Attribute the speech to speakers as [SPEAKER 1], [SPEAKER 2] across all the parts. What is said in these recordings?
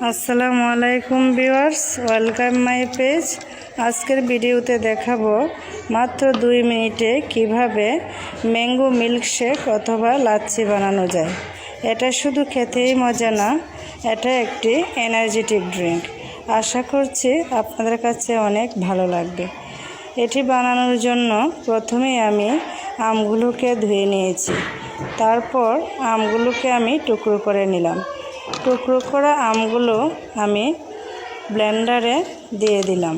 [SPEAKER 1] আসসালামু আলাইকুম viewers, welcome my page. আজকের ভিডিওতে দেখাবো মাত্র 2 মিনিটে কিভাবে ম্যাঙ্গো মিল্কশেক অথবা লাচ্ছি বানানো যায়। এটা শুধু খেতেই মজা না, এটা একটি এনার্জেটিক ড্রিঙ্ক। আশা করছি আপনাদের কাছে অনেক ভালো লাগবে। এটি বানানোর জন্য প্রথমেই আমি আমগুলোকে ধুয়ে নিয়েছি। তারপর আমগুলোকে আমি টুকরো করে নিলাম। টুকরো করা আমগুলো আমি ব্লেন্ডারে দিয়ে দিলাম,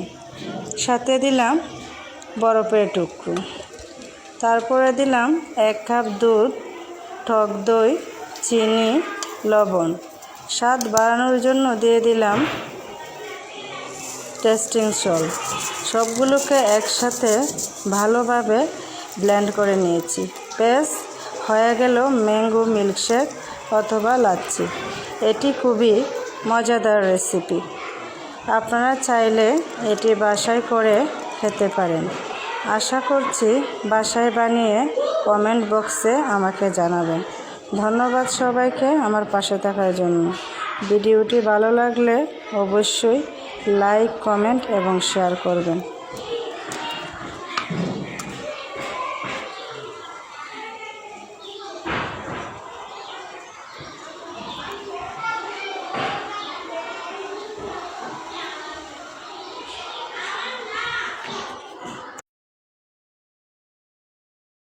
[SPEAKER 1] সাথে দিলাম বরফের টুকরো। তারপরে দিলাম 1 কাপ দুধ, টক দই, চিনি, লবণ। স্বাদ বাড়ানোর জন্য দিয়ে দিলাম টেস্টিং সল্ট। সবগুলোকে একসাথে ভালোভাবে ব্লেন্ড করে নিয়েছি। বেশ হয়ে গেল ম্যাঙ্গো মিল্কশেক অথবা লাচ্ছি। এটি খুবই মজাদার রেসিপি। আপনারা চাইলে এটি বাসায় করে খেতে পারেন। আশা করছি বাসায় বানিয়ে কমেন্ট বক্সে আমাকে জানাবেন। ধন্যবাদ সবাইকে আমার পাশে থাকার জন্য। ভিডিওটি ভালো লাগলে অবশ্যই লাইক, কমেন্ট এবং শেয়ার করবেন।